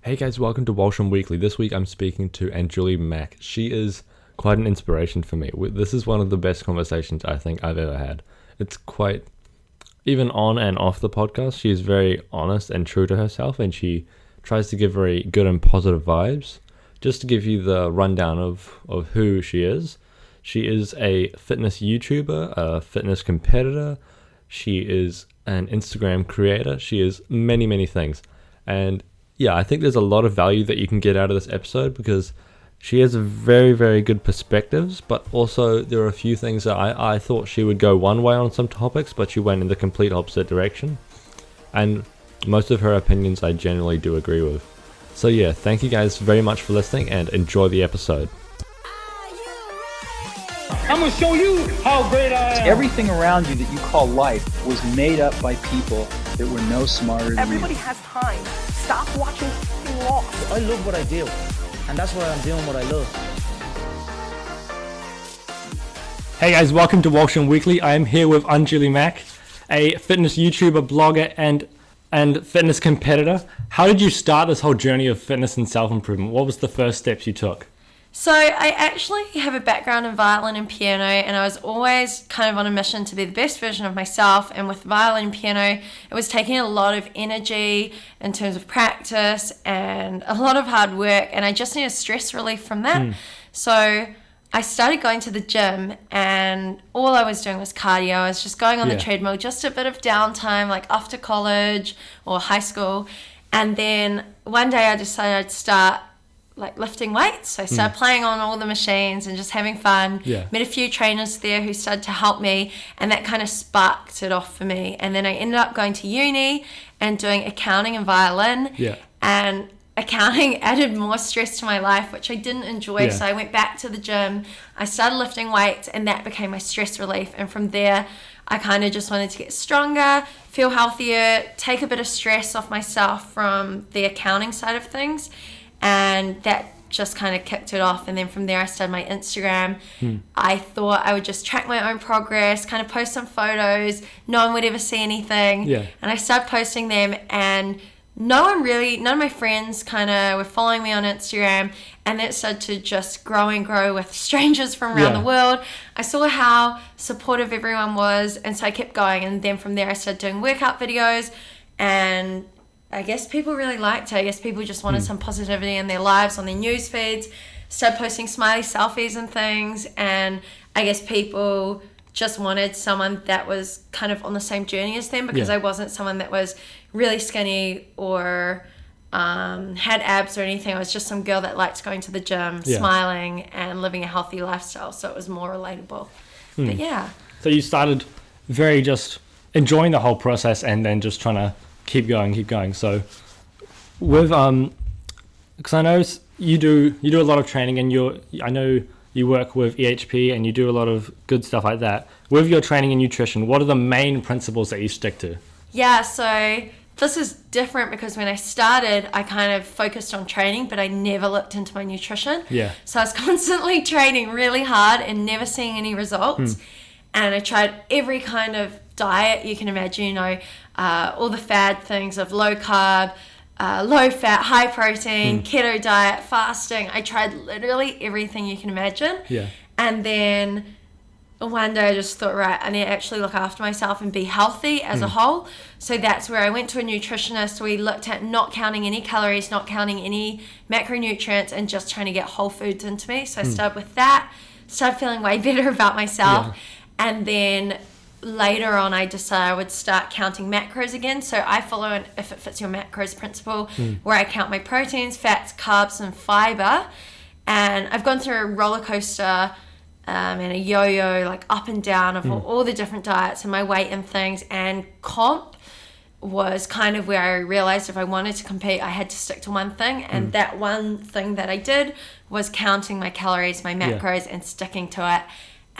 Hey guys, welcome to Walsham Weekly. This week I'm speaking to Anjuli Mack. She is quite an inspiration for me. This is one of the best conversations I think I've ever had. It's quite, even on and off the podcast, she is very honest and true to herself, and she tries to give very good and positive vibes. Just to give you the rundown of who she is a fitness YouTuber, a fitness competitor. She is an Instagram creator. She is many, many things. And yeah, I think there's a lot of value that you can get out of this episode because she has very, very good perspectives, but also there are a few things that I thought she would go one way on some topics, but she went in the complete opposite direction. And most of her opinions I generally do agree with. So yeah, thank you guys very much for listening and enjoy the episode. I'm gonna show you how great I am. Everything around you that you call life was made up by people that were no smarter than Everybody you. has time. Stop watching Lost. I love what I do, and that's why I'm doing what I love. Hey guys, welcome to Walsham Weekly. I am here with Anjuli Mack, a fitness YouTuber, blogger, and fitness competitor. How did you start this whole journey of fitness and self-improvement? What was the first steps you took? So I actually have a background in violin and piano, and I was always kind of on a mission to be the best version of myself. And with violin and piano, it was taking a lot of energy in terms of practice and a lot of hard work, and I just needed stress relief from that. So I started going to the gym, and all I was doing was cardio. I was just going on the treadmill, just a bit of downtime, like after college or high school. And then one day I decided I'd start like lifting weights. So I started playing on all the machines and just having fun. Met a few trainers there who started to help me, and that kind of sparked it off for me. And then I ended up going to uni and doing accounting and violin. And accounting added more stress to my life, which I didn't enjoy. So I went back to the gym, I started lifting weights, and that became my stress relief. And from there, I kind of just wanted to get stronger, feel healthier, take a bit of stress off myself from the accounting side of things. And that just kind of kicked it off. And then from there I started my Instagram. I thought I would just track my own progress, kind of post some photos, no one would ever see anything. And I started posting them, and none of my friends kind of were following me on Instagram, and it started to just grow and grow with strangers from around the world. I saw how supportive everyone was, and so I kept going. And then from there I started doing workout videos, and I guess people really liked it. I guess people just wanted some positivity in their lives, on their news feeds. Started posting smiley selfies and things, and I guess people just wanted someone that was kind of on the same journey as them, because I wasn't someone that was really skinny or had abs or anything. I was just some girl that liked going to the gym, smiling, and living a healthy lifestyle, so it was more relatable. But yeah. So you started very just enjoying the whole process and then just trying to keep going. So with because I know you do a lot of training, and I know you work with EHP and you do a lot of good stuff like that. With your training and nutrition, what are the main principles that you stick to? Yeah, so this is different because when I started, I kind of focused on training, but I never looked into my nutrition. So I was constantly training really hard and never seeing any results. And I tried every kind of diet you can imagine, all the fad things of low carb, low fat, high protein, keto diet, fasting. I tried literally everything you can imagine. And then one day I just thought, right, I need to actually look after myself and be healthy as a whole. So that's where I went to a nutritionist. We looked at not counting any calories, not counting any macronutrients, and just trying to get whole foods into me. So I started with that, started feeling way better about myself. And then later on, I decided I would start counting macros again. So I follow an if it fits your macros principle, where I count my proteins, fats, carbs, and fiber. And I've gone through a roller coaster and a yo-yo, like up and down of all the different diets and my weight and things. And comp was kind of where I realized if I wanted to compete, I had to stick to one thing. And that one thing that I did was counting my calories, my macros, and sticking to it.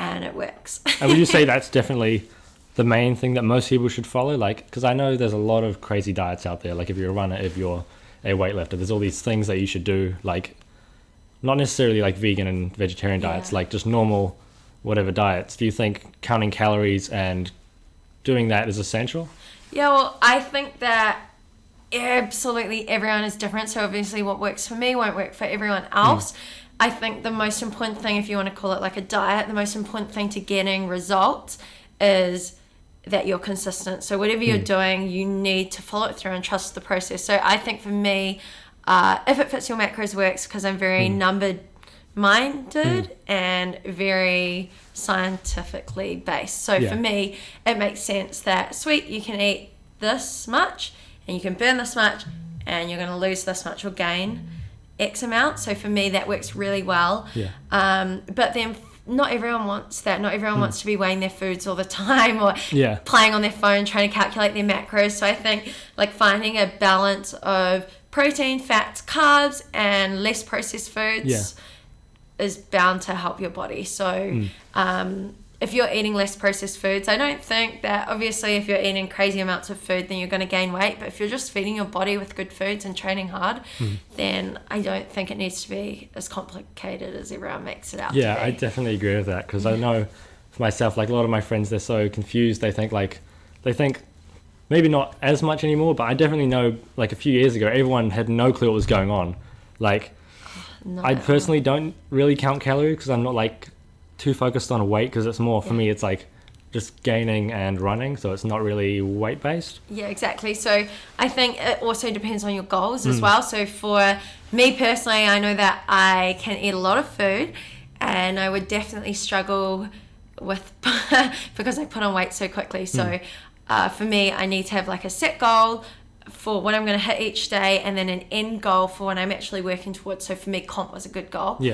And it works. And would you say that's definitely the main thing that most people should follow? Like, because I know there's a lot of crazy diets out there. Like if you're a runner, if you're a weightlifter, there's all these things that you should do. Like not necessarily like vegan and vegetarian diets, like just normal whatever diets. Do you think counting calories and doing that is essential? Yeah, well, I think that absolutely everyone is different. So obviously what works for me won't work for everyone else. I think the most important thing, if you want to call it like a diet, the most important thing to getting results is that you're consistent. So whatever you're doing, you need to follow it through and trust the process. So I think for me, if it fits your macros works, because I'm very numbered minded and very scientifically based. So for me, it makes sense that, sweet, you can eat this much and you can burn this much and you're going to lose this much or gain X amount. So for me, that works really well. But then not everyone wants that. Not everyone wants to be weighing their foods all the time or playing on their phone trying to calculate their macros. So I think like finding a balance of protein, fats, carbs, and less processed foods is bound to help your body. So if you're eating less processed foods, I don't think that, obviously if you're eating crazy amounts of food, then you're going to gain weight. But if you're just feeding your body with good foods and training hard, then I don't think it needs to be as complicated as everyone makes it out to be. I definitely agree with that, because I know for myself, like a lot of my friends, they're so confused. They think maybe not as much anymore, but I definitely know like a few years ago, everyone had no clue what was going on. Like I personally don't really count calories because I'm not like too focused on weight, because it's more for me, it's like just gaining and running, so it's not really weight based. Yeah, exactly. So I think it also depends on your goals as well. So for me personally, I know that I can eat a lot of food and I would definitely struggle with because I put on weight so quickly. So for me, I need to have like a set goal for what I'm going to hit each day, and then an end goal for what I'm actually working towards. So for me, comp was a good goal.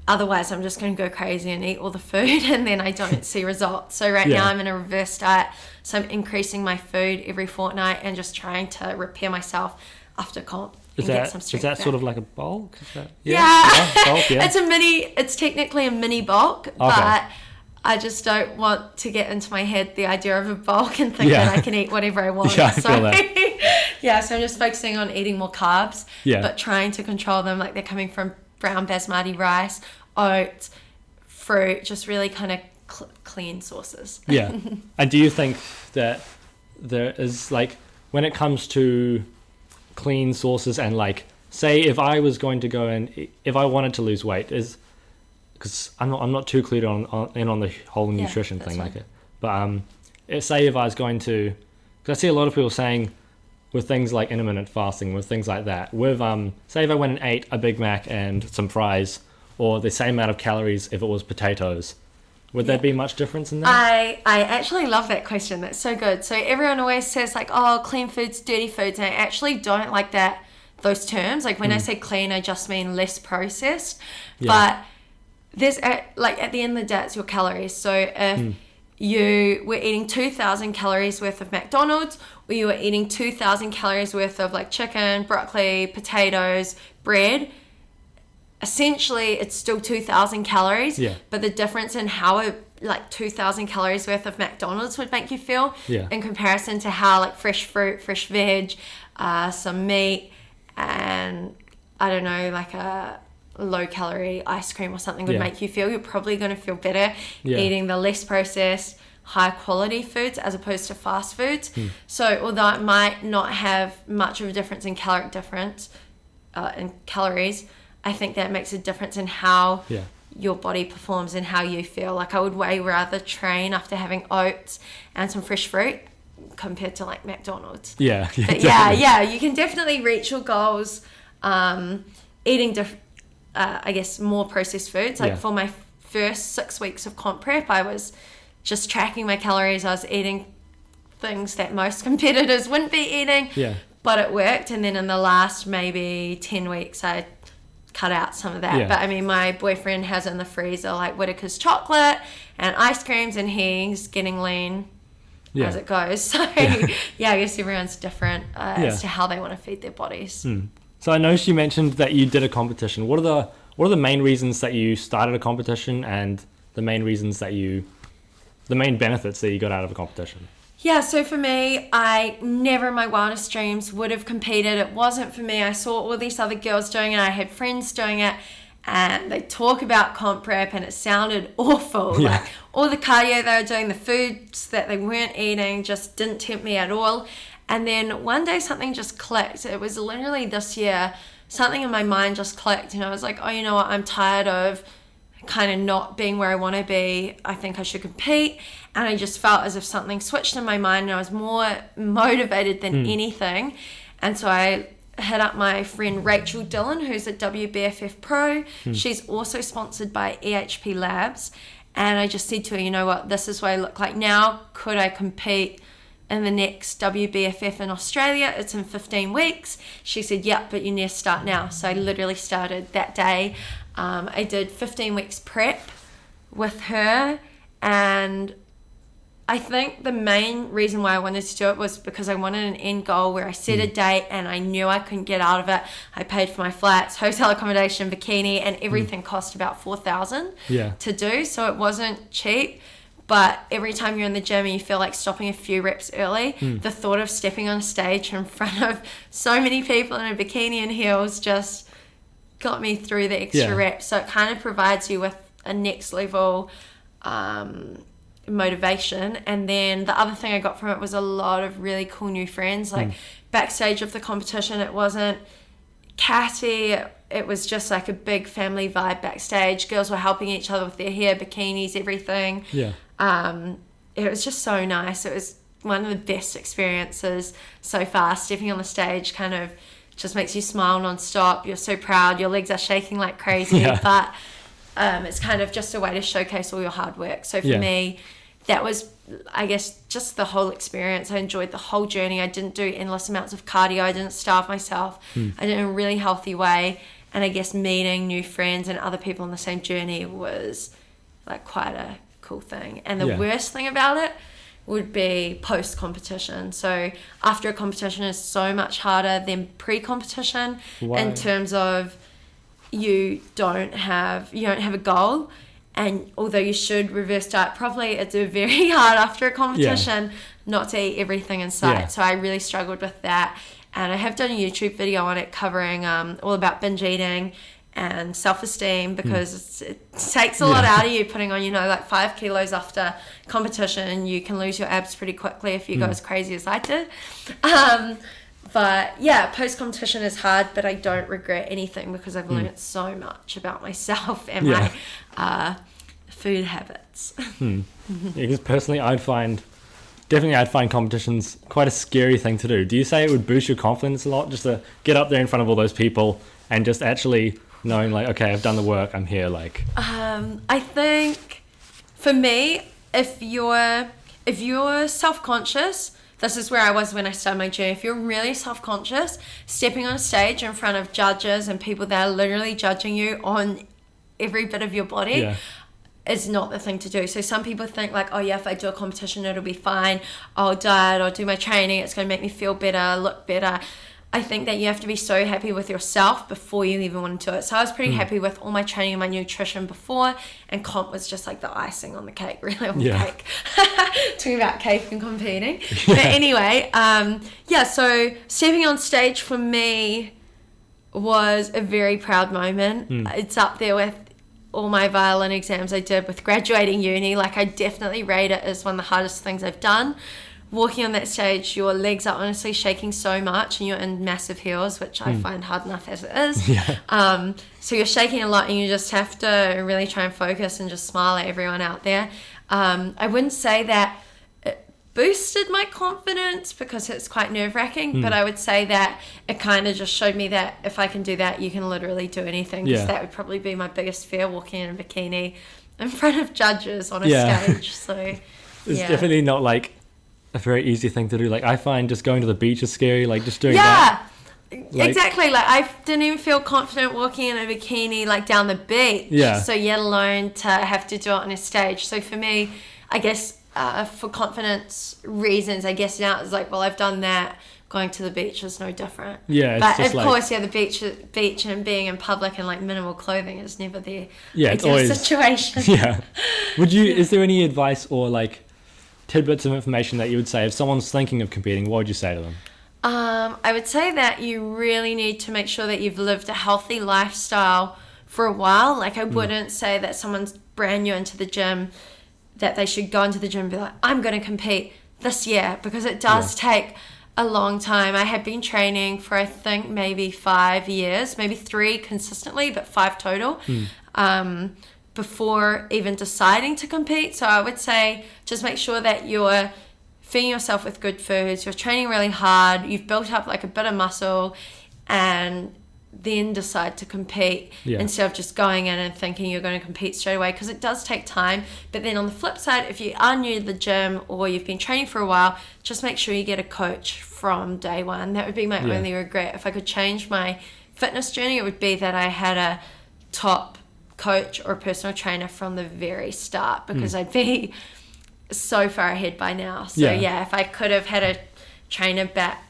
Otherwise, I'm just going to go crazy and eat all the food and then I don't see results. So now I'm in a reverse diet. So I'm increasing my food every fortnight and just trying to repair myself after comp and get some strength back. Sort of like a bulk? Bulk, yeah. It's technically a mini bulk, but I just don't want to get into my head the idea of a bulk and think that I can eat whatever I want. I feel that. So I'm just focusing on eating more carbs, but trying to control them. Like they're coming from brown basmati rice, oats, fruit, just really kind of clean sources. And do you think that there is, like, when it comes to clean sources and like, say if I was going to go and if I wanted to lose weight, is because I'm not too clear on the whole nutrition thing, like it, but say if I was going to, because I see a lot of people saying with things like intermittent fasting, with things like that, with say if I went and ate a Big Mac and some fries, or the same amount of calories if it was potatoes, would there be much difference in that? I actually love that question. That's so good. So everyone always says like, oh, clean foods, dirty foods, and I actually don't like those terms. Like when I say clean, I just mean less processed. But there's like at the end of the day, it's your calories. So if you were eating 2,000 calories worth of McDonald's, or you were eating 2,000 calories worth of like chicken, broccoli, potatoes, bread, essentially it's still 2,000 calories, but the difference in how like 2,000 calories worth of McDonald's would make you feel in comparison to how like fresh fruit, fresh veg, some meat, and I don't know, like a low calorie ice cream or something would make you feel. You're probably going to feel better eating the less processed, high quality foods as opposed to fast foods. So although it might not have much of a difference in in calories, I think that makes a difference in how your body performs and how you feel. Like I would way rather train after having oats and some fresh fruit compared to like McDonald's. But you can definitely reach your goals eating I guess more processed foods. Like for my first 6 weeks of comp prep, I was just tracking my calories. I was eating things that most competitors wouldn't be eating, but it worked. And then in the last maybe 10 weeks, I cut out some of that. But I mean, my boyfriend has in the freezer like Whittaker's chocolate and ice creams, and he's getting lean as it goes. So I guess everyone's different as to how they want to feed their bodies. So I know she mentioned that you did a competition. What are the main reasons that you started a competition, and the main benefits that you got out of a competition? Yeah, so for me, I never in my wildest dreams would have competed. It wasn't for me. I saw all these other girls doing it. I had friends doing it, and they talk about comp prep, and it sounded awful. Like all the cardio they were doing, the foods that they weren't eating just didn't tempt me at all. And then one day something just clicked. It was literally this year, something in my mind just clicked, and I was like, oh, you know what, I'm tired of kind of not being where I want to be. I think I should compete. And I just felt as if something switched in my mind, and I was more motivated than anything. And so I hit up my friend Rachel Dillon, who's a WBFF pro. She's also sponsored by EHP Labs. And I just said to her, you know what, this is what I look like now. Could I compete in the next WBFF in Australia? It's in 15 weeks. She said, yeah, but you need to start now. So I literally started that day. I did 15 weeks prep with her, and I think the main reason why I wanted to do it was because I wanted an end goal where I set a date and I knew I couldn't get out of it. I paid for my flights, hotel accommodation, bikini, and everything cost about $4,000 to do. So it wasn't cheap. But every time you're in the gym and you feel like stopping a few reps early, the thought of stepping on stage in front of so many people in a bikini and heels just got me through the extra reps. So it kind of provides you with a next level motivation. And then the other thing I got from it was a lot of really cool new friends. Like backstage of the competition, it wasn't catty. It was just like a big family vibe backstage. Girls were helping each other with their hair, bikinis, everything. It was just so nice. It was one of the best experiences so far. Stepping on the stage kind of just makes you smile non-stop. You're so proud. Your legs are shaking like crazy. But it's kind of just a way to showcase all your hard work. So for me, that was, I guess, just the whole experience. I enjoyed the whole journey. I didn't do endless amounts of cardio. I didn't starve myself. I did it in a really healthy way. And I guess meeting new friends and other people on the same journey was like quite a cool thing. And the worst thing about it would be post-competition. So after a competition is so much harder than pre-competition in terms of you don't have a goal. And although you should reverse diet properly, it's very hard after a competition not to eat everything in sight. So I really struggled with that. And I have done a YouTube video on it covering all about binge eating and self-esteem, because it takes a lot out of you putting on, like 5 kilos after competition. You can lose your abs pretty quickly if you go as crazy as I did. But yeah, post-competition is hard, but I don't regret anything because I've learned so much about myself and my food habits. Because personally, I'd find competitions quite a scary thing to do. Do you say it would boost your confidence a lot just to get up there in front of all those people and just actually knowing like, okay, I've done the work, I'm here, like? I think for me, if you're self-conscious, this is where I was when I started my journey. If you're really self-conscious, stepping on stage in front of judges and people that are literally judging you on every bit of your body is not the thing to do. So some people think like, oh yeah, if I do a competition, it'll be fine. I'll diet, I'll do my training, it's going to make me feel better, look better. I think that you have to be so happy with yourself before you even want to do it. So I was pretty happy with all my training and my nutrition before, and comp was just like the icing on the cake, really, on the cake. Talking about cake and competing. But anyway, so stepping on stage for me was a very proud moment. It's up there with all my violin exams I did with graduating uni. Like, I definitely rate it as one of the hardest things I've done. Walking on that stage, your legs are honestly shaking so much, and you're in massive heels, which I find hard enough as it is. So you're shaking a lot, and you just have to really try and focus and just smile at everyone out there. I wouldn't say that it boosted my confidence because it's quite nerve-wracking, but I would say that it kind of just showed me that if I can do that, you can literally do anything. Because that would probably be my biggest fear, walking in a bikini in front of judges on a stage. So it's definitely not like a very easy thing to do. Like, I find just going to the beach is scary, like just doing that. Exactly. Like, I didn't even feel confident walking in a bikini like down the beach. So yet alone to have to do it on a stage. So for me, I guess for confidence reasons, I guess now it's like, well, I've done that. Going to the beach is no different. But of course, the beach and being in public and like minimal clothing is never the ideal situation. Would you? Is there any advice or like tidbits of information that you would say if someone's thinking of competing? What would you say to them? I would say that you really need to make sure that you've lived a healthy lifestyle for a while. Like, I wouldn't say that someone's brand new into the gym that they should go into the gym and be like, I'm going to compete this year, because it does take a long time. I had been training for I think maybe 5 years, maybe 3 consistently, but 5 total, before even deciding to compete. So I would say just make sure that you're feeding yourself with good foods, you're training really hard, you've built up like a bit of muscle, and then decide to compete instead of just going in and thinking you're going to compete straight away, because it does take time. But then on the flip side, if you are new to the gym or you've been training for a while, just make sure you get a coach from day one. That would be my only regret. If I could change my fitness journey, it would be that I had a top coach or personal trainer from the very start, because I'd be so far ahead by now. So if I could have had a trainer back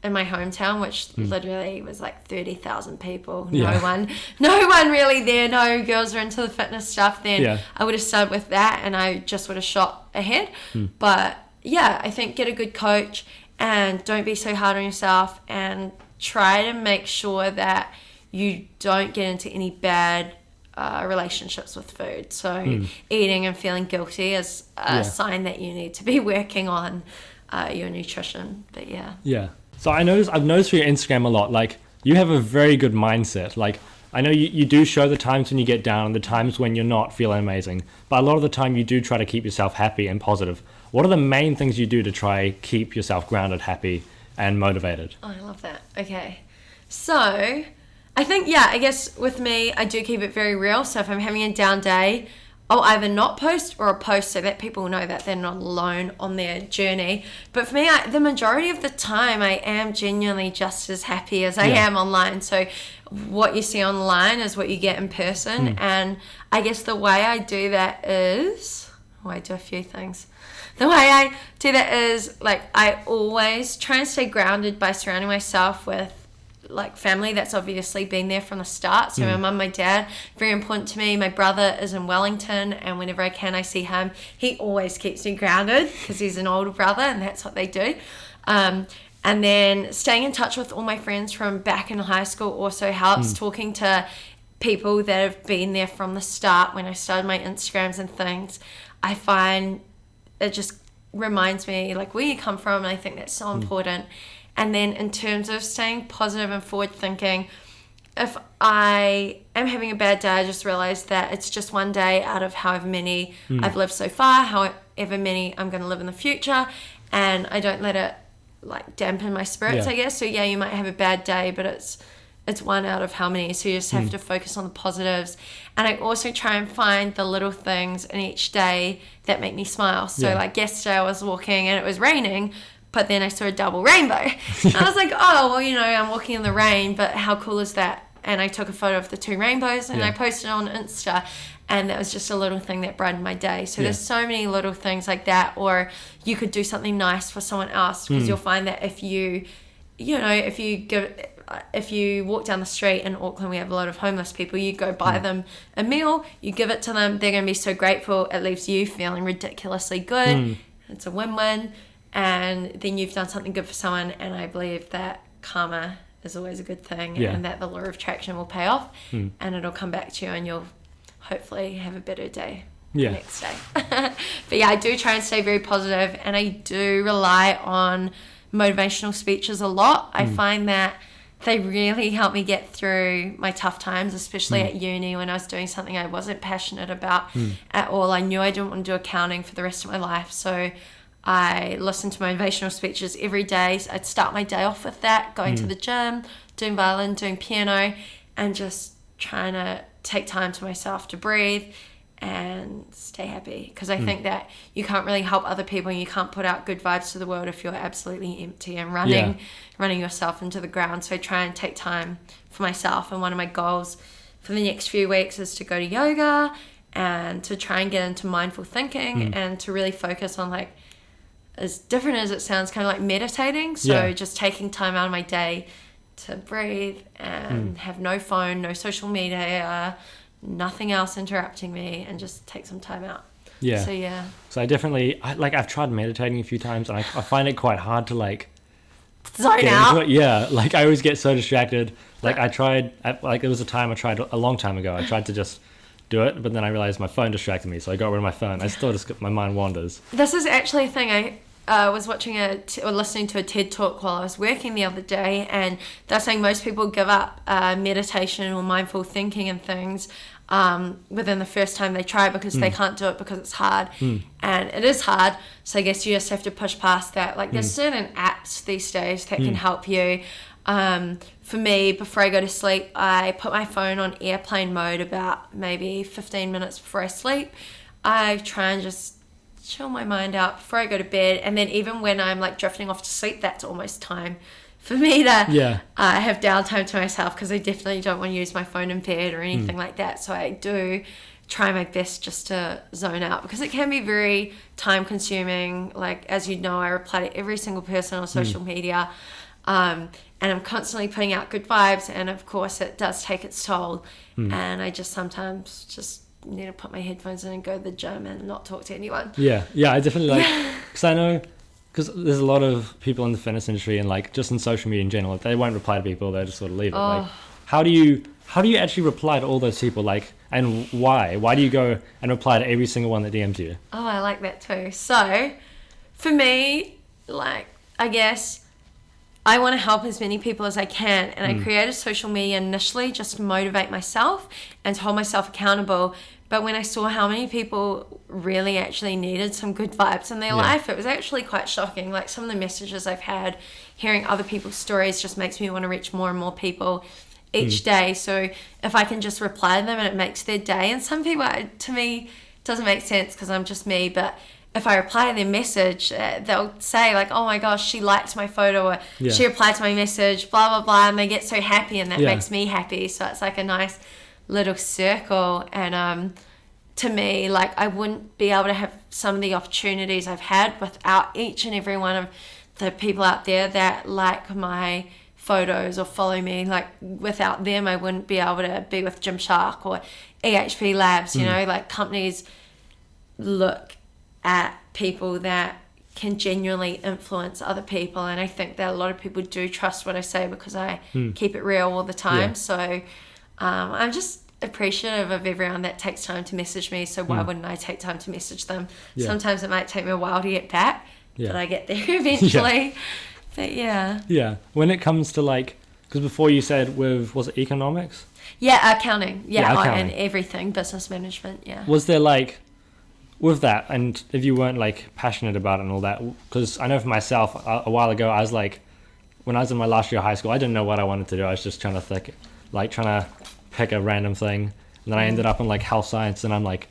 in my hometown, which literally was like 30,000 people, no one really there, no girls are into the fitness stuff, then I would have started with that and I just would have shot ahead. But I think get a good coach and don't be so hard on yourself, and try to make sure that you don't get into any bad relationships with food. So eating and feeling guilty is a sign that you need to be working on your nutrition. But So I've noticed for your Instagram a lot, like you have a very good mindset. Like I know you do show the times when you get down and the times when you're not feeling amazing, but a lot of the time you do try to keep yourself happy and positive. What are the main things you do to try keep yourself grounded, happy and motivated? Oh, I love that. Okay. So I think, I guess with me, I do keep it very real. So if I'm having a down day, I'll either not post or I'll post so that people know that they're not alone on their journey. But for me, the majority of the time, I am genuinely just as happy as I am online. So what you see online is what you get in person. And I guess the way I do that is, I do a few things. The way I do that is, like, I always try and stay grounded by surrounding myself with like family that's obviously been there from the start. So my mum, my dad, very important to me. My brother is in Wellington, and whenever I can, I see him. He always keeps me grounded because he's an older brother, and that's what they do. And then staying in touch with all my friends from back in high school also helps. Talking to people that have been there from the start when I started my Instagrams and things, I find it just reminds me like where you come from, and I think that's so important. And then in terms of staying positive and forward thinking, if I am having a bad day, I just realize that it's just one day out of however many I've lived so far, however many I'm going to live in the future, and I don't let it like dampen my spirits, I guess. So you might have a bad day, but it's one out of how many, so you just have to focus on the positives. And I also try and find the little things in each day that make me smile. So like yesterday I was walking and it was raining, but then I saw a double rainbow. And I was like, oh, well, I'm walking in the rain, but how cool is that? And I took a photo of the 2 rainbows and I posted it on Insta, and that was just a little thing that brightened my day. So there's so many little things like that. Or you could do something nice for someone else, because you'll find that if you walk down the street in Auckland, we have a lot of homeless people. You go buy them a meal, you give it to them, they're going to be so grateful. It leaves you feeling ridiculously good. It's a win-win. And then you've done something good for someone, and I believe that karma is always a good thing, and that the law of attraction will pay off, and it'll come back to you, and you'll hopefully have a better day the next day. But I do try and stay very positive, and I do rely on motivational speeches a lot. I find that they really help me get through my tough times, especially at uni when I was doing something I wasn't passionate about at all. I knew I didn't want to do accounting for the rest of my life, so I listened to motivational speeches every day. So I'd start my day off with that, going to the gym, doing violin, doing piano, and just trying to take time to myself to breathe and stay happy. Because I think that you can't really help other people, and you can't put out good vibes to the world if you're absolutely empty and running yourself into the ground. So I try and take time for myself. And one of my goals for the next few weeks is to go to yoga and to try and get into mindful thinking and to really focus on, like, as different as it sounds, kind of like meditating. So just taking time out of my day to breathe and have no phone, no social media, nothing else interrupting me, and just take some time out. So I definitely, I've tried meditating a few times, and I find it quite hard to zone out. Like I always get so distracted. Like I tried, there was a time I tried a long time ago, I tried to just do it, but then I realized my phone distracted me, so I got rid of my phone. I still just, my mind wanders. This is actually a thing was watching or listening to a TED talk while I was working the other day, and they're saying most people give up meditation or mindful thinking and things within the first time they try because they can't do it because it's hard. And it is hard, so I guess you just have to push past that. Like there's certain apps these days that can help you. For me, before I go to sleep, I put my phone on airplane mode about maybe 15 minutes before I sleep. I try and just chill my mind out before I go to bed, and then even when I'm like drifting off to sleep, that's almost time for me to have downtime to myself, because I definitely don't want to use my phone in bed or anything like that. So I do try my best just to zone out, because it can be very time consuming. Like, as you know, I reply to every single person on social media, and I'm constantly putting out good vibes, and of course it does take its toll. And I just sometimes just need to put my headphones in and go to the gym and not talk to anyone. Yeah, I definitely like, because I know, because there's a lot of people in the fitness industry and like just in social media in general, they won't reply to people, they just sort of leave it. Like, how do you actually reply to all those people, like, and why do you go and reply to every single one that DMs you? I like that too. So for me, like, I guess I want to help as many people as I can, and I created social media initially just to motivate myself and to hold myself accountable. But when I saw how many people really actually needed some good vibes in their life, it was actually quite shocking. Like, some of the messages I've had, hearing other people's stories just makes me want to reach more and more people each day. So if I can just reply to them and it makes their day, and some people, to me, it doesn't make sense because I'm just me, but if I reply to their message, they'll say like, oh my gosh, she liked my photo, or she replied to my message, blah, blah, blah. And they get so happy, and that makes me happy. So it's like a nice little circle. And to me, like, I wouldn't be able to have some of the opportunities I've had without each and every one of the people out there that like my photos or follow me. Like, without them, I wouldn't be able to be with Gymshark or EHP Labs. You know, like, companies look at people that can genuinely influence other people, and I think that a lot of people do trust what I say because I keep it real all the time. So I'm just appreciative of everyone that takes time to message me, so why wouldn't I take time to message them? Sometimes it might take me a while to get back, but I get there eventually. But when it comes to, like, because before you said was it economics? Accounting. Accounting. And everything, business management. Was there, like, with that, and if you weren't like passionate about it and all that, because I know for myself a while ago, I was like, when I was in my last year of high school, I didn't know what I wanted to do. I was just trying to pick a random thing, and then I ended up in like health science, and I'm like,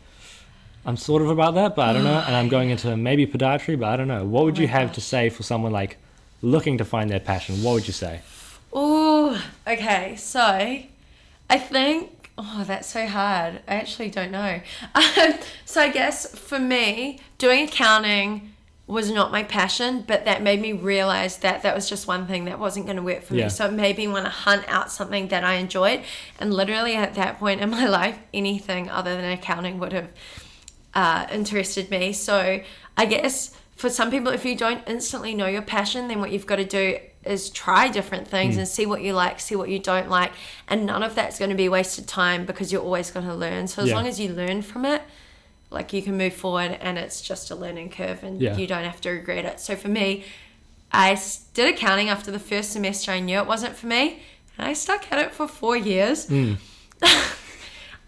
I'm sort of about that, but I don't know, and I'm going into maybe podiatry, but I don't know. What would you have to say for someone like looking to find their passion? What would you say? Okay, so I think, that's so hard. I actually don't know. So I guess for me, doing accounting was not my passion, but that made me realize that that was just one thing that wasn't going to work for me. So it made me want to hunt out something that I enjoyed. And literally at that point in my life, anything other than accounting would have interested me. So I guess for some people, if you don't instantly know your passion, then what you've got to do is try different things and see what you like, see what you don't like, and none of that's going to be wasted time because you're always going to learn. So as long as you learn from it, like, you can move forward, and it's just a learning curve, and you don't have to regret it. So for me, I did accounting after the first semester. I knew it wasn't for me, and I stuck at it for 4 years.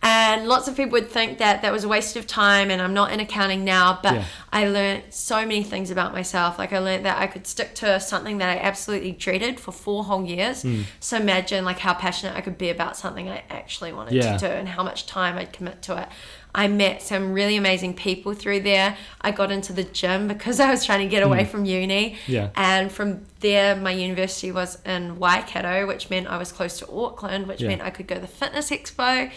And lots of people would think that that was a waste of time, and I'm not in accounting now, but I learned so many things about myself. Like, I learned that I could stick to something that I absolutely dreaded for 4 whole years. So imagine like how passionate I could be about something I actually wanted to do, and how much time I'd commit to it. I met some really amazing people through there. I got into the gym because I was trying to get away from uni. And from there, my university was in Waikato, which meant I was close to Auckland, which meant I could go to the fitness expo.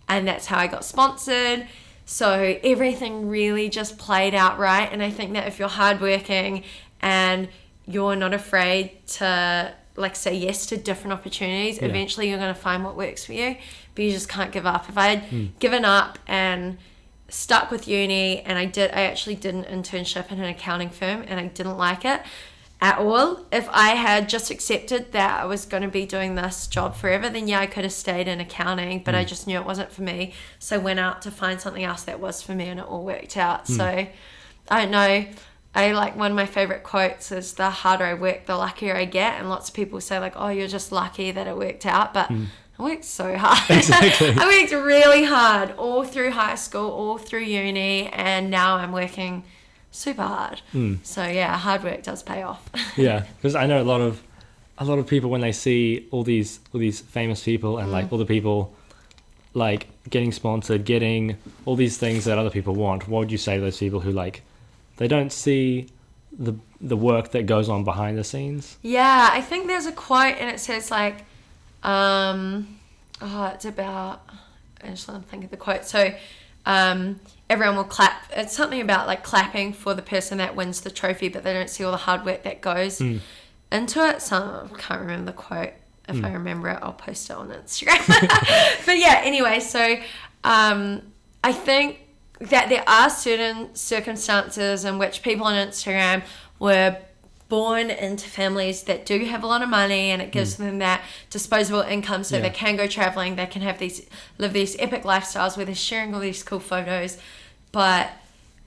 And that's how I got sponsored. So everything really just played out right. And I think that if you're hardworking and you're not afraid to like say yes to different opportunities, eventually you're going to find what works for you. But you just can't give up. If I had given up and stuck with uni, and I actually did an internship in an accounting firm, and I didn't like it at all. If I had just accepted that I was going to be doing this job forever, then I could have stayed in accounting, but I just knew it wasn't for me. So I went out to find something else that was for me, and it all worked out. So I don't know. I like one of my favorite quotes is the harder I work, the luckier I get. And lots of people say like, oh, you're just lucky that it worked out. But I worked so hard. Exactly. I worked really hard all through high school, all through uni. And now I'm working super hard. So yeah, hard work does pay off. Yeah, because I know a lot of people when they see all these famous people and like all the people like getting sponsored, getting all these things that other people want, what would you say to those people who like they don't see the work that goes on behind the scenes? Yeah, I think there's a quote and it says like, it's about, actually I'm thinking of the quote. So, everyone will clap. It's something about like clapping for the person that wins the trophy, but they don't see all the hard work that goes into it. So I can't remember the quote. If I remember it, I'll post it on Instagram. But yeah, anyway, so I think that there are certain circumstances in which people on Instagram were born into families that do have a lot of money, and it gives them that disposable income, so they can go traveling, they can have live these epic lifestyles where they're sharing all these cool photos. But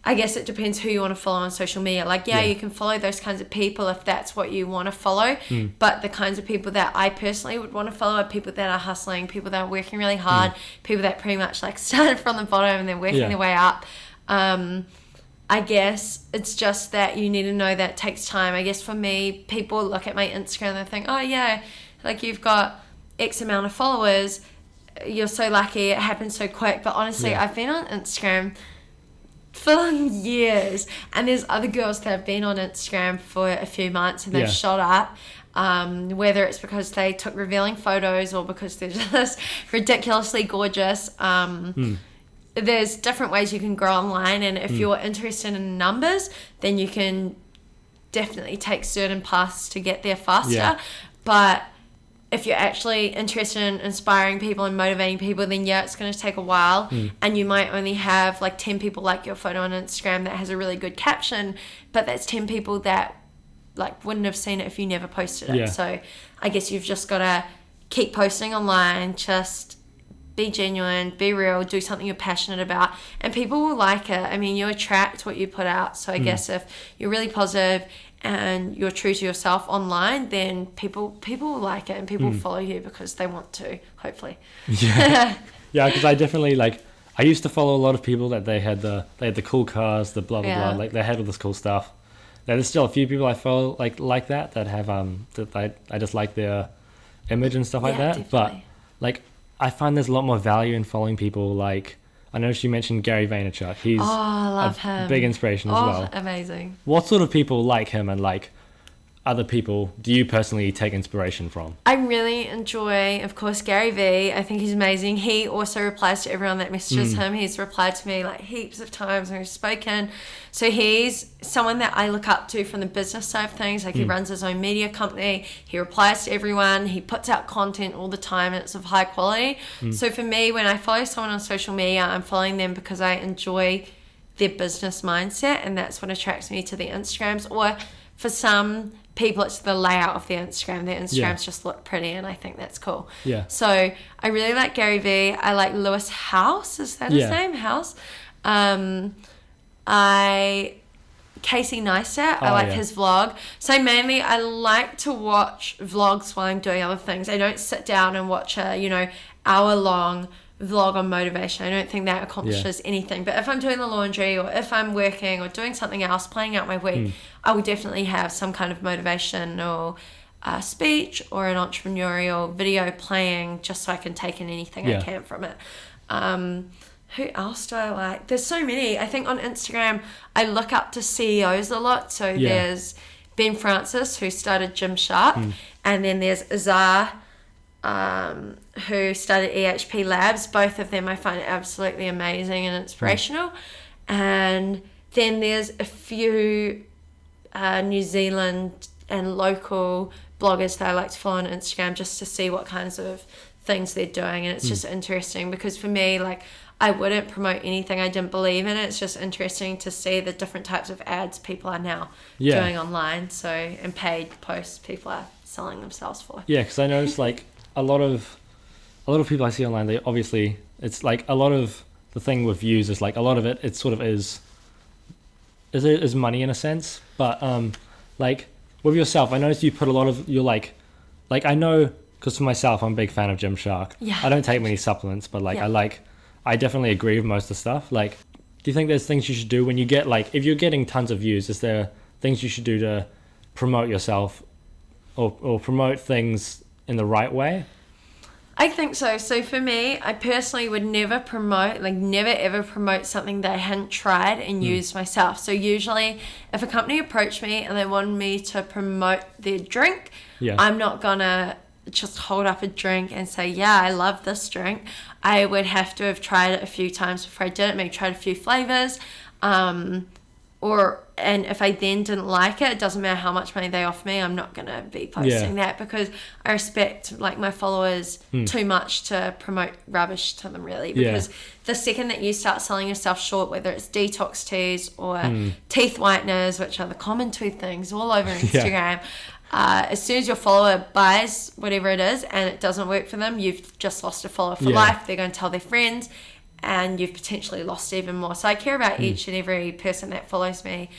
I guess it depends who you want to follow on social media. Like, you can follow those kinds of people if that's what you want to follow. But the kinds of people that I personally would want to follow are people that are hustling, people that are working really hard, people that pretty much like started from the bottom and they're working their way up. I guess it's just that you need to know that it takes time. I guess for me, people look at my Instagram and they think, oh yeah, like you've got X amount of followers, you're so lucky, it happened so quick. But honestly, I've been on Instagram for years, and there's other girls that have been on Instagram for a few months and they've shot up, whether it's because they took revealing photos or because they're just ridiculously gorgeous. There's different ways you can grow online, and if you're interested in numbers, then you can definitely take certain paths to get there faster. But if you're actually interested in inspiring people and motivating people, then it's going to take a while, and you might only have like 10 people like your photo on Instagram that has a really good caption, but that's 10 people that like wouldn't have seen it if you never posted it. So I guess you've just got to keep posting online, just be genuine, be real, do something you're passionate about, and people will like it. I mean, you attract what you put out. So I guess if you're really positive and you're true to yourself online, then people will like it, and people will follow you because they want to, hopefully. Because I definitely like, I used to follow a lot of people that they had the cool cars, the blah blah blah, like they had all this cool stuff. There's still a few people I follow like that have that I just like their image and stuff like that. Definitely. But like, I find there's a lot more value in following people like, I know she mentioned Gary Vaynerchuk. He's I love him. Big inspiration as well. Amazing. What sort of people like him and like other people do you personally take inspiration from? I really enjoy, of course, Gary Vee. I think he's amazing. He also replies to everyone that messages him. He's replied to me like heaps of times and we've spoken. So he's someone that I look up to from the business side of things. Like he runs his own media company. He replies to everyone. He puts out content all the time and it's of high quality. So for me, when I follow someone on social media, I'm following them because I enjoy their business mindset, and that's what attracts me to the Instagrams. Or for some people, it's the layout of their Instagram. Their Instagrams just look pretty, and I think that's cool. So I really like Gary Vee. I like Lewis House. Is that his name? House. Casey Neistat. I like his vlog. So mainly I like to watch vlogs while I'm doing other things. I don't sit down and watch a hour-long vlog on motivation. I don't think that accomplishes anything. But if I'm doing the laundry, or if I'm working or doing something else, planning out my week, I will definitely have some kind of motivational speech or an entrepreneurial video playing, just so I can take in anything I can from it. Who else do I like? There's so many. I think on Instagram I look up to CEOs a lot. So there's Ben Francis, who started Gymshark, and then there's Azar, who started EHP Labs. Both of them I find absolutely amazing and inspirational. And then there's a few New Zealand and local bloggers that I like to follow on Instagram, just to see what kinds of things they're doing. And it's just interesting because for me, like, I wouldn't promote anything I didn't believe in. It's just interesting to see the different types of ads people are now doing online. So, and paid posts people are selling themselves for. Yeah, because I noticed like a lot of people I see online, they obviously, it's like a lot of the thing with views is like a lot of it sort of is is money in a sense, but like with yourself, I noticed you put a lot of your like I know, because for myself, I'm a big fan of Gymshark. Yeah. I don't take many supplements, but like I definitely agree with most of the stuff. Like, do you think there's things you should do when you get like, if you're getting tons of views, is there things you should do to promote yourself or promote things in the right way? I think so. So for me, I personally would never ever promote something that I hadn't tried and used myself. So usually if a company approached me and they wanted me to promote their drink, I'm not gonna just hold up a drink and say, yeah, I love this drink. I would have to have tried it a few times before I did it, maybe tried a few flavors. And if I then didn't like it doesn't matter how much money they offer me, I'm not gonna be posting that, because I respect like my followers too much to promote rubbish to them, really, because the second that you start selling yourself short, whether it's detox teas or teeth whiteners, which are the common two things all over Instagram, as soon as your follower buys whatever it is and it doesn't work for them, you've just lost a follower for life. They're going to tell their friends, and you've potentially lost even more. So I care about each and every person that follows me.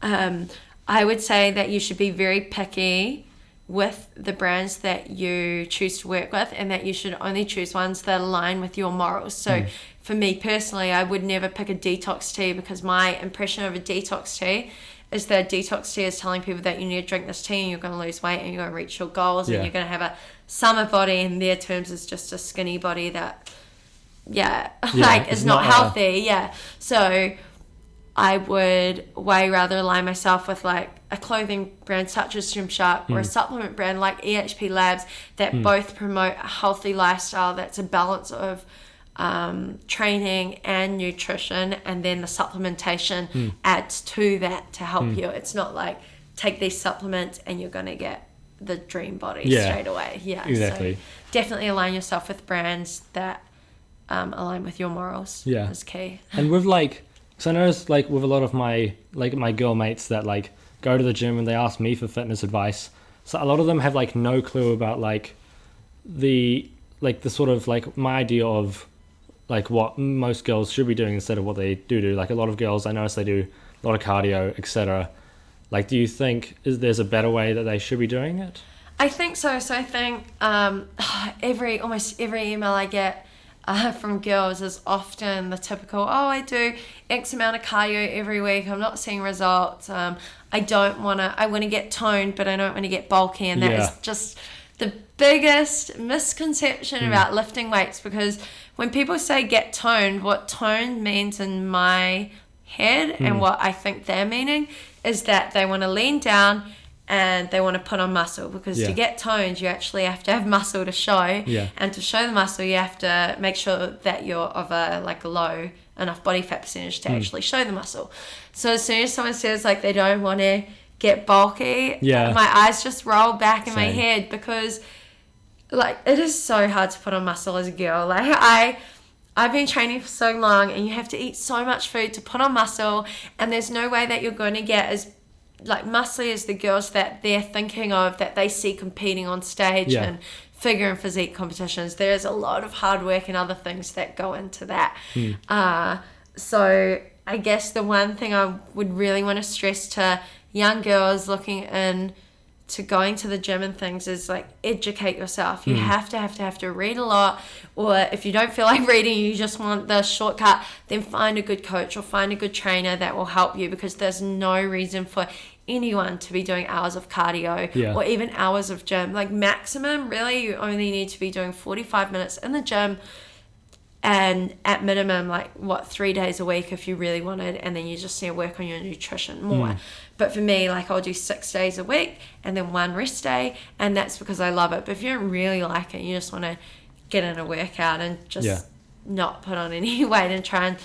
I would say that you should be very picky with the brands that you choose to work with, and that you should only choose ones that align with your morals. So for me personally, I would never pick a detox tea, because my impression of a detox tea is that a detox tea is telling people that you need to drink this tea and you're going to lose weight and you're going to reach your goals and you're going to have a summer body. In their terms, is just a skinny body that like it's not healthy. So I would way rather align myself with like a clothing brand such as Gymshark or a supplement brand like EHP Labs that both promote a healthy lifestyle that's a balance of training and nutrition, and then the supplementation adds to that to help you. It's not like take these supplements and you're going to get the dream body straight away. Exactly. So definitely align yourself with brands that align with your morals. Is key. And with like, so I noticed like with a lot of my girl mates that like go to the gym and they ask me for fitness advice, so a lot of them have like no clue about like the sort of like my idea of like what most girls should be doing instead of what they do. Like a lot of girls, I notice they do a lot of cardio, etc. Like, do you think there's a better way that they should be doing it? I think so. So I think almost every email I get from girls is often the typical, I do X amount of cardio every week, I'm not seeing results, I want to get toned, but I don't want to get bulky. And that is just the biggest misconception about lifting weights, because when people say get toned, what toned means in my head and what I think they're meaning is that they want to lean down and they want to put on muscle, because to get toned you actually have to have muscle to show, and to show the muscle you have to make sure that you're of a like low enough body fat percentage to actually show the muscle. So as soon as someone says like they don't want to get bulky, my eyes just roll back in my head, because like it is so hard to put on muscle as a girl. Like I've been training for so long, and you have to eat so much food to put on muscle, and there's no way that you're going to get as like muscly as the girls that they're thinking of, that they see competing on stage and figure and physique competitions. There's a lot of hard work and other things that go into that. So I guess the one thing I would really want to stress to young girls looking in to going to the gym and things is like educate yourself. You have to read a lot, or if you don't feel like reading, you just want the shortcut, then find a good coach or find a good trainer that will help you, because there's no reason for anyone to be doing hours of cardio or even hours of gym. Like maximum, really, you only need to be doing 45 minutes in the gym, and at minimum 3 days a week if you really wanted, and then you just need to work on your nutrition more. But for me, like I'll do 6 days a week and then one rest day, and that's because I love it. But if you don't really like it, you just want to get in a workout and just not put on any weight and try and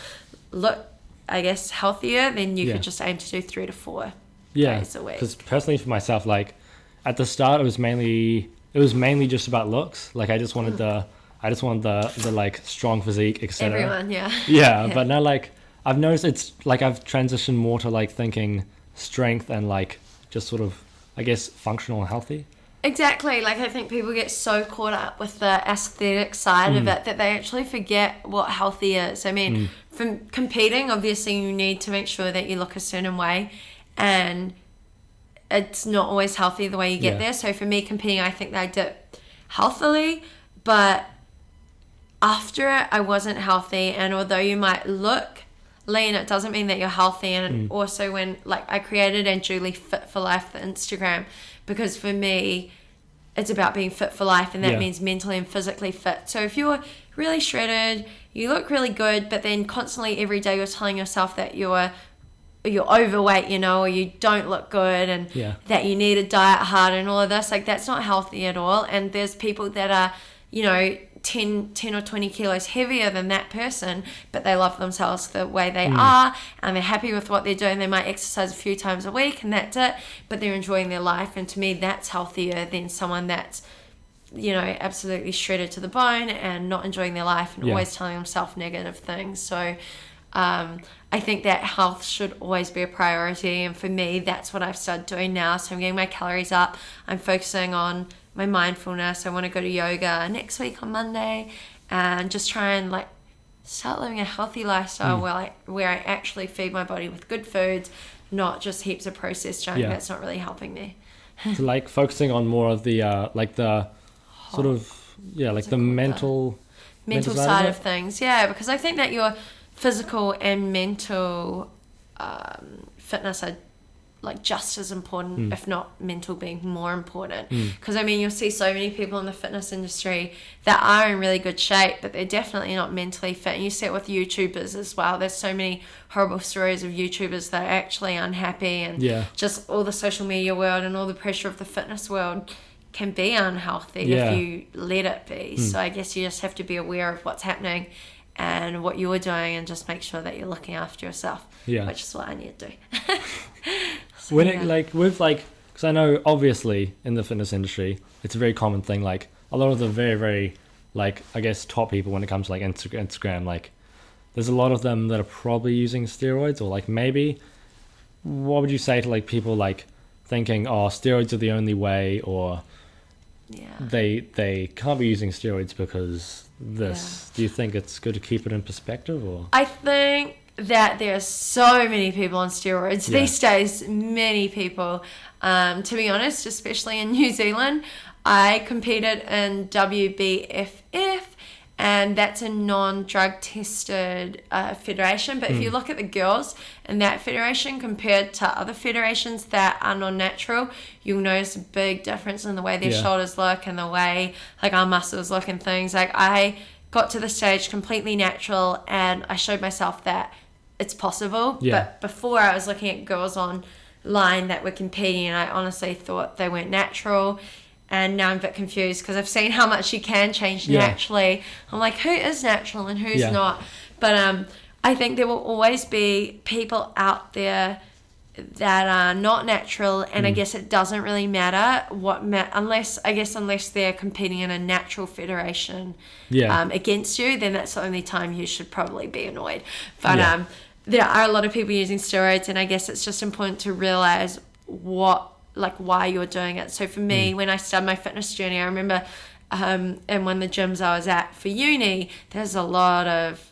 look, I guess, healthier, then you could just aim to do 3 to 4 days a week. Because personally for myself, like at the start it was mainly just about looks. Like I just wanted the like strong physique, etc. Everyone, but now like I've noticed it's like I've transitioned more to like thinking strength and like just sort of, I guess, functional and healthy. Exactly. Like, I think people get so caught up with the aesthetic side of it that they actually forget what healthy is. I mean, from competing, obviously you need to make sure that you look a certain way, and it's not always healthy the way you get there. So for me, competing, I think that I did healthily, but after it, I wasn't healthy. And although you might look lean, it doesn't mean that you're healthy. And also when, like, I created Anjuli Fit for Life, the Instagram, because for me, it's about being fit for life, and that means mentally and physically fit. So if you're really shredded, you look really good, but then constantly every day you're telling yourself that you're overweight, you know, or you don't look good, and that you need to diet hard and all of this, like, that's not healthy at all. And there's people that are, you know, 10 or 20 kilos heavier than that person, but they love themselves the way they are, and they're happy with what they're doing. They might exercise a few times a week and that's it, but they're enjoying their life. And to me, that's healthier than someone that's, you know, absolutely shredded to the bone and not enjoying their life and always telling themselves negative things. So I think that health should always be a priority, and for me, that's what I've started doing now. So I'm getting my calories up, I'm focusing on my mindfulness. I want to go to yoga next week on Monday, and just try and, like, start living a healthy lifestyle where I actually feed my body with good foods, not just heaps of processed junk that's not really helping me. So, like, focusing on more of the like the sort of like the mental side of things, because I think that your physical and mental fitness are, like, just as important, if not mental being more important. Because I mean, you'll see so many people in the fitness industry that are in really good shape, but they're definitely not mentally fit. And you see it with YouTubers as well. There's so many horrible stories of YouTubers that are actually unhappy, and just all the social media world and all the pressure of the fitness world can be unhealthy if you let it be. So I guess you just have to be aware of what's happening and what you're doing, and just make sure that you're looking after yourself, which is what I need to do. So, when it, like, with, like, because I know obviously in the fitness industry it's a very common thing, like a lot of the very, very, like, I guess top people when it comes to, like, Instagram, like, there's a lot of them that are probably using steroids, or, like, maybe what would you say to, like, people, like, thinking, oh, steroids are the only way, or they can't be using steroids because this. Do you think it's good to keep it in perspective? Or I think that there's so many people on steroids these days, many people. To be honest, especially in New Zealand, I competed in WBFF, and that's a non-drug tested federation. But if you look at the girls in that federation compared to other federations that are non-natural, you'll notice a big difference in the way their shoulders look and the way, like, our muscles look and things. Like, I got to the stage completely natural, and I showed myself that it's possible. But before, I was looking at girls online that were competing, and I honestly thought they weren't natural. And now I'm a bit confused because I've seen how much you can change naturally. I'm like, who is natural and who's not? But I think there will always be people out there that are not natural, and I guess it doesn't really matter unless they're competing in a natural federation against you, then that's the only time you should probably be annoyed. But there are a lot of people using steroids, and I guess it's just important to realize why you're doing it. So for me, when I started my fitness journey, I remember in one of the gyms I was at for uni, there's a lot of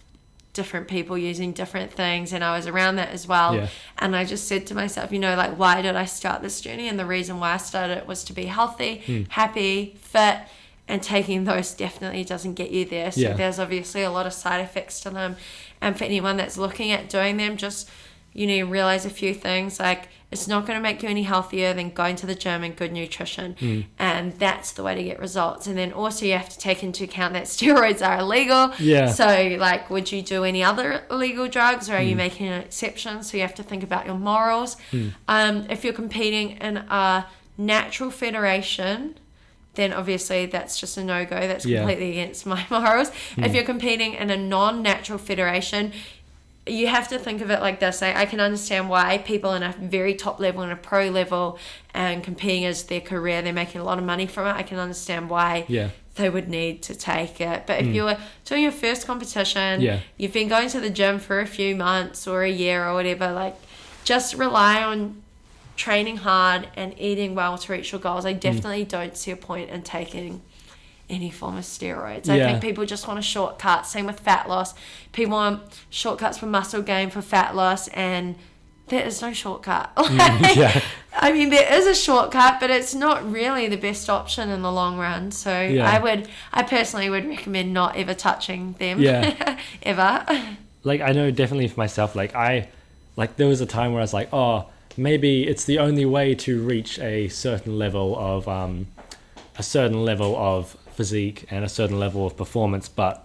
different people using different things, and I was around that as well. And I just said to myself, you know, like, why did I start this journey? And the reason why I started it was to be healthy, happy, fit, and taking those definitely doesn't get you there. So there's obviously a lot of side effects to them, and for anyone that's looking at doing them, just, you need to realize a few things. Like, it's not going to make you any healthier than going to the gym and good nutrition. And that's the way to get results. And then also you have to take into account that steroids are illegal. So, like, would you do any other illegal drugs, or are you making an exception? So you have to think about your morals. If you're competing in a natural federation, then obviously that's just a no-go. That's completely against my morals. If you're competing in a non-natural federation, you have to think of it like this. I can understand why people in a very top level and a pro level and competing as their career, they're making a lot of money from it. I can understand why they would need to take it. But if you're doing your first competition, you've been going to the gym for a few months or a year or whatever, like, just rely on training hard and eating well to reach your goals, I definitely don't see a point in taking any form of steroids. I think people just want a shortcut. Same with fat loss. People want shortcuts for muscle gain, for fat loss, and there is no shortcut. I mean, there is a shortcut, but it's not really the best option in the long run. So I personally would recommend not ever touching them. Ever. Like, I know definitely for myself, like there was a time where I was like, oh, maybe it's the only way to reach a certain level of physique and a certain level of performance. But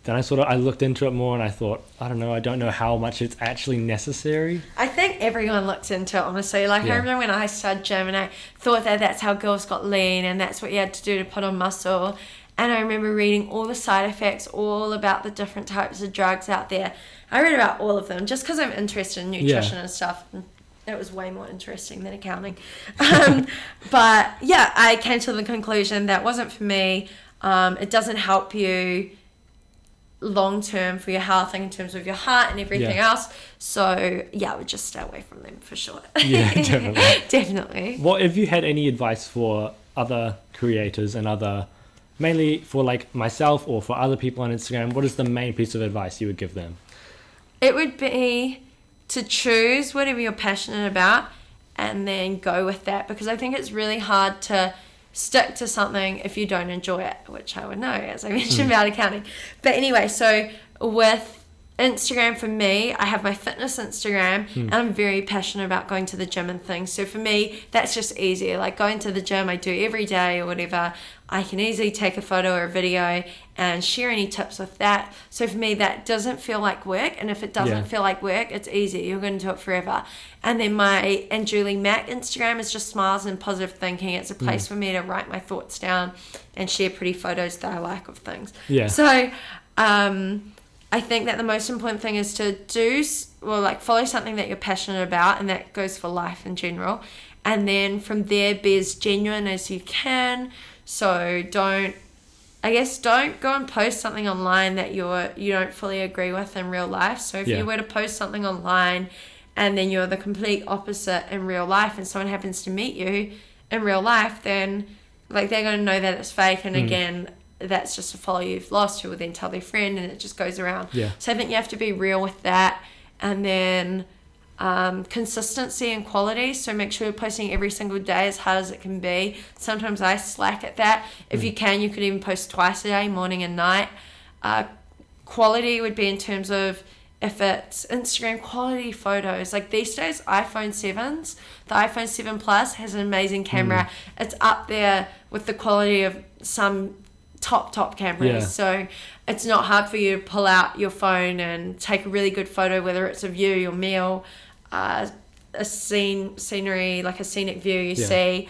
then I looked into it more and I thought, I don't know how much it's actually necessary. I think everyone looks into it, honestly. Like, I remember when I started gym and I thought that that's how girls got lean and that's what you had to do to put on muscle. And I remember reading all the side effects, all about the different types of drugs out there. I read about all of them just because I'm interested in nutrition and stuff. It was way more interesting than accounting. But yeah, I came to the conclusion that wasn't for me. It doesn't help you long term for your health and in terms of your heart and everything else. So yeah, I would just stay away from them for sure. Yeah, definitely. Definitely. What if you had any advice for other creators and mainly for like myself or for other people on Instagram? What is the main piece of advice you would give them? It would be to choose whatever you're passionate about and then go with that, because I think it's really hard to stick to something if you don't enjoy it, which I would know, as I mentioned about accounting. But anyway, so with Instagram, for me, I have my fitness Instagram and I'm very passionate about going to the gym and things. So for me, that's just easier. Like going to the gym, I do every day or whatever. I can easily take a photo or a video and share any tips with that. So for me, that doesn't feel like work. And if it doesn't feel like work, it's easy. You're going to do it forever. And then my Anjuli Mack Instagram is just smiles and positive thinking. It's a place for me to write my thoughts down and share pretty photos that I like of things. Yeah. So, I think that the most important thing is to follow something that you're passionate about, and that goes for life in general. And then from there, be as genuine as you can. So don't go and post something online that you don't fully agree with in real life. So if you were to post something online and then you're the complete opposite in real life and someone happens to meet you in real life, then like they're going to know that it's fake. And again, that's just a follower you've lost who will then tell their friend, and it just goes around. So I think you have to be real with that. And then consistency and quality, so make sure you're posting every single day as hard as it can be. Sometimes I slack at that. If you can, you could even post twice a day, morning and night. Quality would be in terms of if it's Instagram quality photos. Like these days, iPhone 7s, the iPhone 7 Plus has an amazing camera. It's up there with the quality of some top cameras. So it's not hard for you to pull out your phone and take a really good photo, whether it's of you, your meal, a scenery, like a scenic view you see.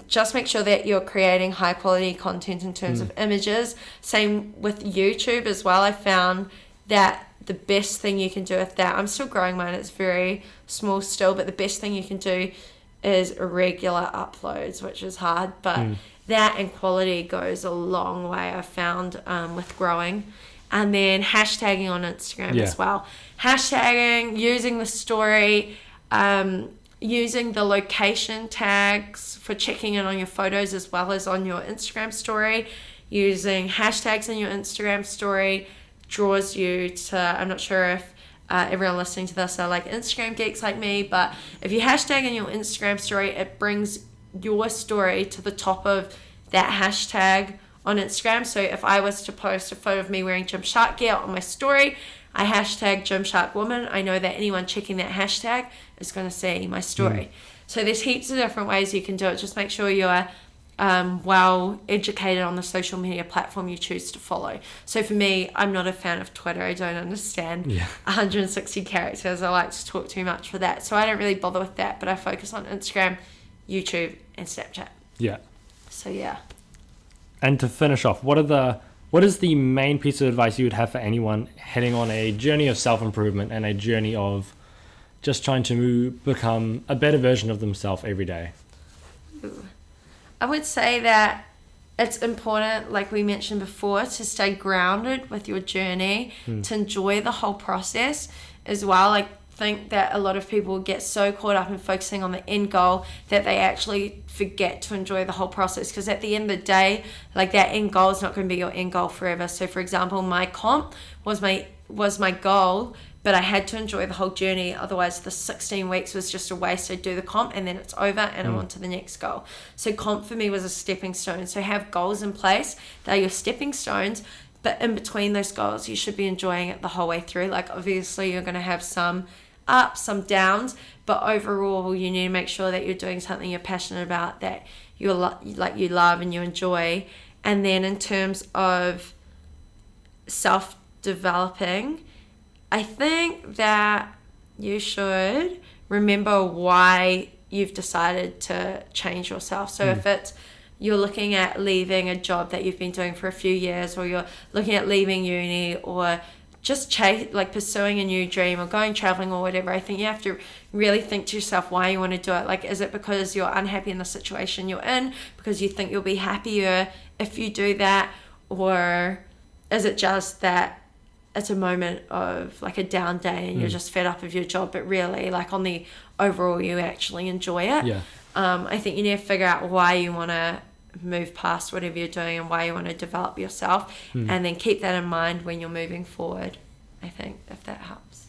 Just make sure that you're creating high quality content in terms of images. Same with YouTube as well. I found that the best thing you can do with that, I'm still growing mine, it's very small still, but the best thing you can do is regular uploads, which is hard, but that and quality goes a long way, I've found, with growing. And then hashtagging on Instagram as well. Hashtagging, using the story, using the location tags for checking in on your photos as well as on your Instagram story. Using hashtags in your Instagram story draws you to, I'm not sure if everyone listening to this are like Instagram geeks like me, but if you hashtag in your Instagram story, it brings your story to the top of that hashtag on Instagram. So if I was to post a photo of me wearing Gymshark gear on my story, I hashtag Gymshark woman, I know that anyone checking that hashtag is going to see my story. So there's heaps of different ways you can do it. Just make sure you're well educated on the social media platform you choose to follow. So for me, I'm not a fan of Twitter. I don't understand 160 characters. I like to talk too much for that. So I don't really bother with that, but I focus on Instagram, YouTube, and Snapchat. So yeah. And to finish off, what is the main piece of advice you would have for anyone heading on a journey of self-improvement and a journey of just trying to become a better version of themselves every day? I would say that it's important, like we mentioned before, to stay grounded with your journey, to enjoy the whole process as well. Like think that a lot of people get so caught up in focusing on the end goal that they actually forget to enjoy the whole process, because at the end of the day, like, that end goal is not going to be your end goal forever. So for example, my comp was my goal, but I had to enjoy the whole journey, otherwise the 16 weeks was just a waste. I do the comp and then it's over and I'm on to the next goal. So comp for me was a stepping stone. So have goals in place, they're your stepping stones, but in between those goals you should be enjoying it the whole way through. Like, obviously you're going to have some ups, some downs, but overall you need to make sure that you're doing something you're passionate about, that you love and you enjoy. And then in terms of self-developing, I think that you should remember why you've decided to change yourself. So if it's you're looking at leaving a job that you've been doing for a few years, or you're looking at leaving uni, or just pursuing a new dream, or going traveling or whatever, I think you have to really think to yourself why you want to do it. Like, is it because you're unhappy in the situation you're in, because you think you'll be happier if you do that, or is it just that it's a moment of like a down day and you're just fed up of your job, but really, like, on the overall you actually enjoy it? I think you need to figure out why you want to move past whatever you're doing and why you want to develop yourself, and then keep that in mind when you're moving forward, I think, if that helps.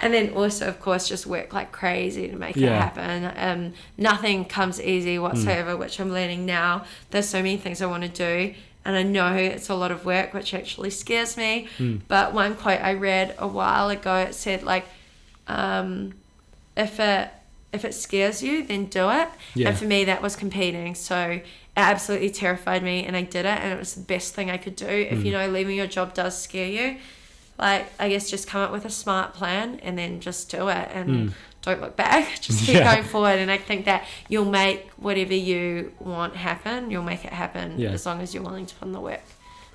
And then also, of course, just work like crazy to make it happen. Nothing comes easy whatsoever, which I'm learning now. There's so many things I want to do, and I know it's a lot of work, which actually scares me. But one quote I read a while ago, it said, like, if it scares you, then do it. And for me, that was competing. So it absolutely terrified me, and I did it, and it was the best thing I could do. If you know leaving your job does scare you, like, I guess just come up with a smart plan and then just do it, and don't look back. Just keep going forward, and I think that you'll make whatever you want happen. You'll make it happen as long as you're willing to put in the work.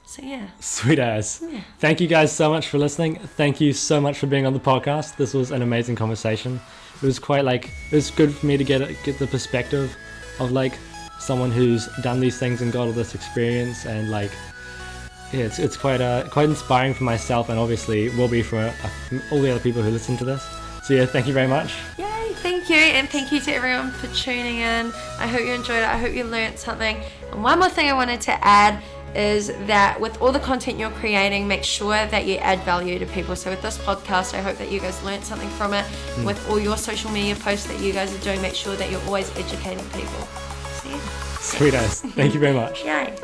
So yeah. Sweet as. Thank you guys so much for listening. Thank you so much for being on the podcast. This was an amazing conversation. It was quite like, it was good for me to get the perspective of like someone who's done these things and got all this experience, and like, yeah, it's quite inspiring for myself, and obviously will be for all the other people who listen to this. So yeah, thank you very much. Yay, thank you, and thank you to everyone for tuning in. I hope you enjoyed it. I hope you learned something. And one more thing I wanted to add is that with all the content you're creating, make sure that you add value to people. So with this podcast, I hope that you guys learned something from it. With all your social media posts that you guys are doing, make sure that you're always educating people. So yeah. Sweet as. Thank you very much. Yay.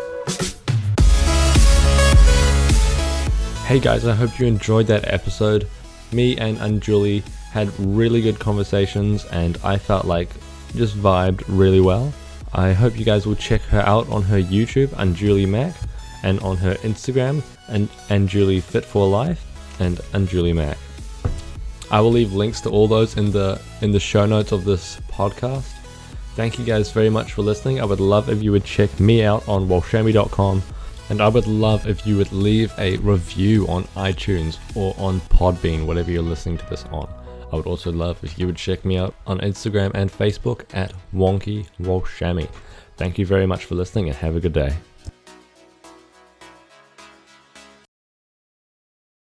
Hey guys, I hope you enjoyed that episode. Me and Anjuli had really good conversations, and I felt like just vibed really well. I hope you guys will check her out on her YouTube, Anjuli Mack, and on her Instagram, Anjuli Fit for Life and Anjuli Mack. I will leave links to all those in the show notes of this podcast. Thank you guys very much for listening. I would love if you would check me out on walshami.com, and I would love if you would leave a review on iTunes or on Podbean, whatever you're listening to this on. I would also love if you would check me out on Instagram and Facebook at Wonky Walshami. Thank you very much for listening, and have a good day.